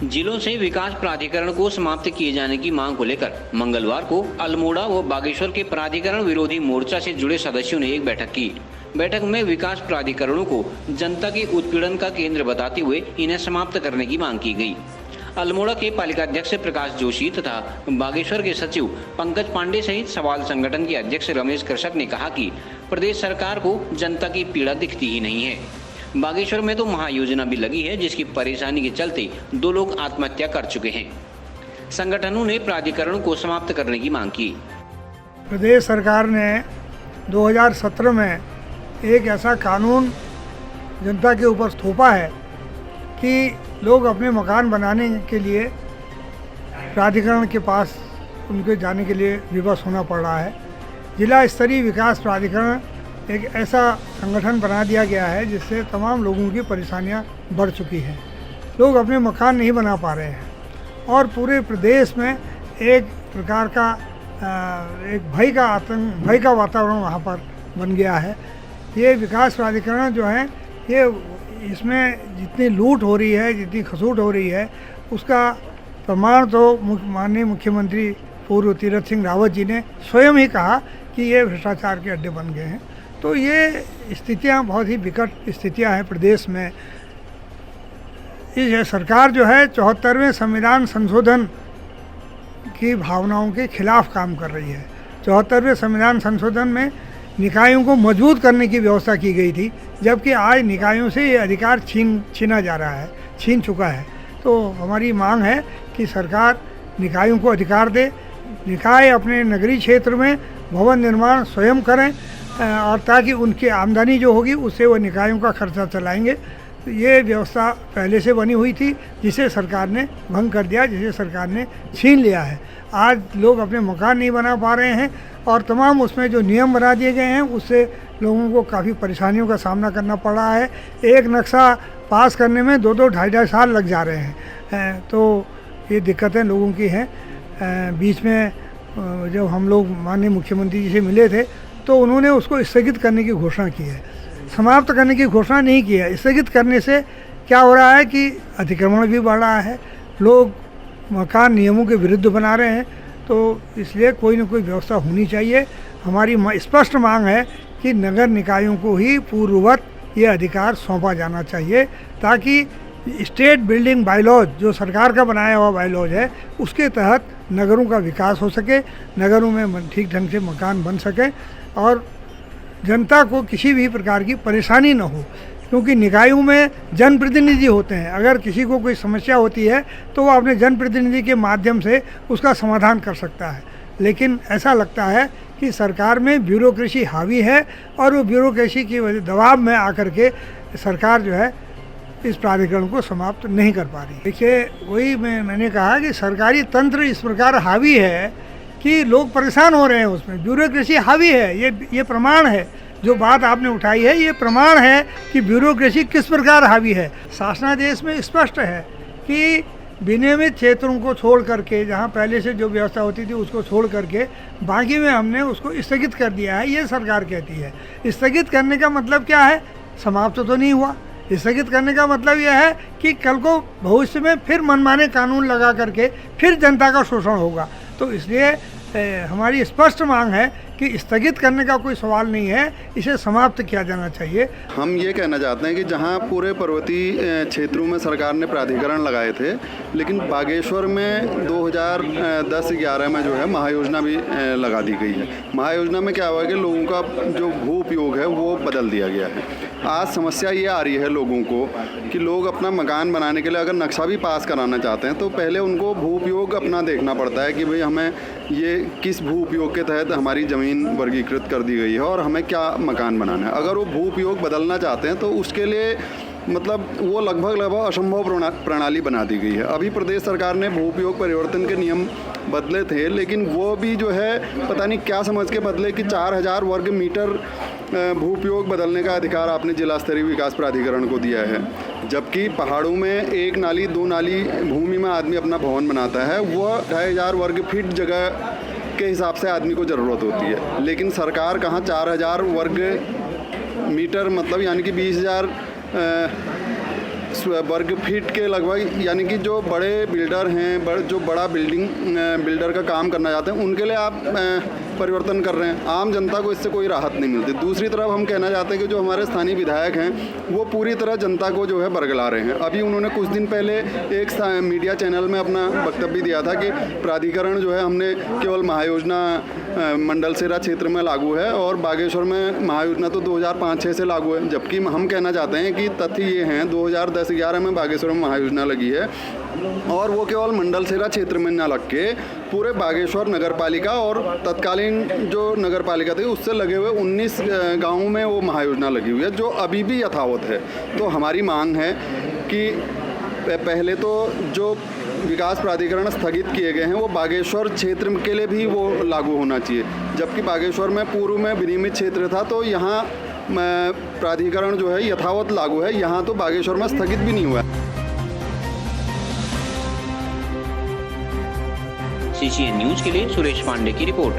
जिलों से विकास प्राधिकरण को समाप्त किए जाने की मांग को लेकर मंगलवार को अल्मोड़ा व बागेश्वर के प्राधिकरण विरोधी मोर्चा से जुड़े सदस्यों ने एक बैठक की। बैठक में विकास प्राधिकरणों को जनता के उत्पीड़न का केंद्र बताते हुए इन्हें समाप्त करने की मांग की गई। अल्मोड़ा के पालिकाध्यक्ष प्रकाश जोशी तथा बागेश्वर के सचिव पंकज पांडे सहित सवाल संगठन के अध्यक्ष रमेश कृषक ने कहा कि प्रदेश सरकार को जनता की पीड़ा दिखती ही नहीं है। बागेश्वर में तो महायोजना भी लगी है, जिसकी परेशानी के चलते 2 लोग आत्महत्या कर चुके हैं। संगठनों ने प्राधिकरण को समाप्त करने की मांग की। प्रदेश सरकार ने 2017 में एक ऐसा कानून जनता के ऊपर थोपा है कि लोग अपने मकान बनाने के लिए प्राधिकरण के पास उनके जाने के लिए विवश होना पड़ रहा है। जिला स्तरीय विकास प्राधिकरण एक ऐसा संगठन बना दिया गया है जिससे तमाम लोगों की परेशानियां बढ़ चुकी हैं। लोग अपने मकान नहीं बना पा रहे हैं और पूरे प्रदेश में एक प्रकार का एक भय का वातावरण वहाँ पर बन गया है। ये विकास प्राधिकरण जो है ये इसमें जितनी लूट हो रही है, जितनी खसूट हो रही है, उसका प्रमाण तो माननीय मुख्यमंत्री पूर्व तीरथ सिंह रावत जी ने स्वयं ही कहा कि ये भ्रष्टाचार के अड्डे बन गए हैं। तो ये स्थितियां बहुत ही विकट स्थितियां हैं प्रदेश में। ये सरकार जो है 74वें संविधान संशोधन की भावनाओं के खिलाफ काम कर रही है। 74वें संविधान संशोधन में निकायों को मजबूत करने की व्यवस्था की गई थी, जबकि आज निकायों से ये अधिकार छीना जा रहा है, छीन चुका है। तो हमारी मांग है कि सरकार निकायों को अधिकार दे, निकाय अपने नगरीय क्षेत्र में भवन निर्माण स्वयं करें और ताकि उनकी आमदनी जो होगी उससे वो निकायों का खर्चा चलाएंगे। ये व्यवस्था पहले से बनी हुई थी जिसे सरकार ने भंग कर दिया, जिसे सरकार ने छीन लिया है। आज लोग अपने मकान नहीं बना पा रहे हैं और तमाम उसमें जो नियम बना दिए गए हैं उससे लोगों को काफ़ी परेशानियों का सामना करना पड़ रहा है। एक नक्शा पास करने में 2-2, 2.5 साल लग जा रहे हैं। तो ये दिक्कतें लोगों की हैं। बीच में जब हम लोग माननीय मुख्यमंत्री जी से मिले थे तो उन्होंने उसको स्थगित करने की घोषणा की है, समाप्त करने की घोषणा नहीं की है। स्थगित करने से क्या हो रहा है कि अतिक्रमण भी बढ़ रहा है, लोग मकान नियमों के विरुद्ध बना रहे हैं। तो इसलिए कोई ना कोई व्यवस्था होनी चाहिए। हमारी स्पष्ट मांग है कि नगर निकायों को ही पूर्ववत ये अधिकार सौंपा जाना चाहिए, ताकि स्टेट बिल्डिंग बायलॉज जो सरकार का बनाया हुआ बायलॉज है उसके तहत नगरों का विकास हो सके, नगरों में ठीक ढंग से मकान बन सके और जनता को किसी भी प्रकार की परेशानी न हो। क्योंकि निकायों में जनप्रतिनिधि होते हैं, अगर किसी को कोई समस्या होती है तो वो अपने जनप्रतिनिधि के माध्यम से उसका समाधान कर सकता है। लेकिन ऐसा लगता है कि सरकार में ब्यूरोक्रेसी हावी है और वो ब्यूरोक्रेसी की वजह दबाव में आकर के सरकार जो है इस प्राधिकरण को समाप्त नहीं कर पा रही। देखिए, वही मैंने कहा कि सरकारी तंत्र इस प्रकार हावी है कि लोग परेशान हो रहे हैं, उसमें ब्यूरोक्रेसी हावी है। ये प्रमाण है, जो बात आपने उठाई है ये प्रमाण है कि ब्यूरोक्रेसी किस प्रकार हावी है। शासनादेश में स्पष्ट है कि विनियमित क्षेत्रों को छोड़ करके, जहाँ पहले से जो व्यवस्था होती थी उसको छोड़ करके बाकी में हमने उसको स्थगित कर दिया है, ये सरकार कहती है। स्थगित करने का मतलब क्या है? समाप्त तो नहीं हुआ। स्थगित करने का मतलब यह है कि कल को भविष्य में फिर मनमाने कानून लगा करके फिर जनता का शोषण होगा। तो इसलिए हमारी स्पष्ट मांग है कि स्थगित करने का कोई सवाल नहीं है, इसे समाप्त किया जाना चाहिए। हम ये कहना चाहते हैं कि जहां पूरे पर्वतीय क्षेत्रों में सरकार ने प्राधिकरण लगाए थे, लेकिन बागेश्वर में 2010-11 में जो है महायोजना भी लगा दी गई है। महायोजना में क्या हुआ कि लोगों का जो भू उपयोग है वो बदल दिया गया है। आज समस्या ये आ रही है लोगों को कि लोग अपना मकान बनाने के लिए अगर नक्शा भी पास कराना चाहते हैं तो पहले उनको भू उपयोग अपना देखना पड़ता है कि भाई हमें ये किस भू उपयोग के तहत हमारी ज़मीन वर्गीकृत कर दी गई है और हमें क्या मकान बनाना है। अगर वो भू उपयोग बदलना चाहते हैं तो उसके लिए मतलब वो लगभग असंभव प्रणाली बना दी गई है। अभी प्रदेश सरकार ने भू उपयोग परिवर्तन के नियम बदले थे, लेकिन वो भी जो है पता नहीं क्या समझ के बदले कि 4000 वर्ग मीटर भू उपयोग बदलने का अधिकार आपने जिला स्तरीय विकास प्राधिकरण को दिया है। जबकि पहाड़ों में 1 नाली 2 नाली भूमि में आदमी अपना भवन बनाता है, वह 2500 वर्ग फीट जगह के हिसाब से आदमी को ज़रूरत होती है। लेकिन सरकार कहाँ 4000 वर्ग मीटर मतलब यानी कि 20,000 120 वर्ग फीट के लगभग, यानी कि जो बड़े बिल्डर हैं, जो बड़ा बिल्डर का काम करना चाहते हैं, उनके लिए आप परिवर्तन कर रहे हैं। आम जनता को इससे कोई राहत नहीं मिलती। दूसरी तरफ हम कहना चाहते हैं कि जो हमारे स्थानीय विधायक हैं वो पूरी तरह जनता को जो है बरगला रहे हैं। अभी उन्होंने कुछ दिन पहले एक मीडिया चैनल में अपना वक्तव्य दिया था कि प्राधिकरण जो है हमने केवल महायोजना मंडल सेरा क्षेत्र में लागू है और बागेश्वर में महायोजना तो 2005-06 से लागू है। जबकि हम कहना चाहते हैं कि तथ्य ये हैं 2010-11 में बागेश्वर में महायोजना लगी है और वो केवल मंडल सेरा क्षेत्र में ना लग के पूरे बागेश्वर नगर पालिका और तत्कालीन जो नगर पालिका थी उससे लगे हुए 19 गाँवों में वो महायोजना लगी हुई है, जो अभी भी यथावत है। तो हमारी मांग है कि पहले तो जो विकास प्राधिकरण स्थगित किए गए हैं वो बागेश्वर क्षेत्र के लिए भी वो लागू होना चाहिए। जबकि बागेश्वर में पूर्व में विनियमित क्षेत्र था तो यहाँ प्राधिकरण जो है यथावत लागू है, यहाँ तो बागेश्वर में स्थगित भी नहीं हुआ। CCN न्यूज के लिए सुरेश पांडे की रिपोर्ट।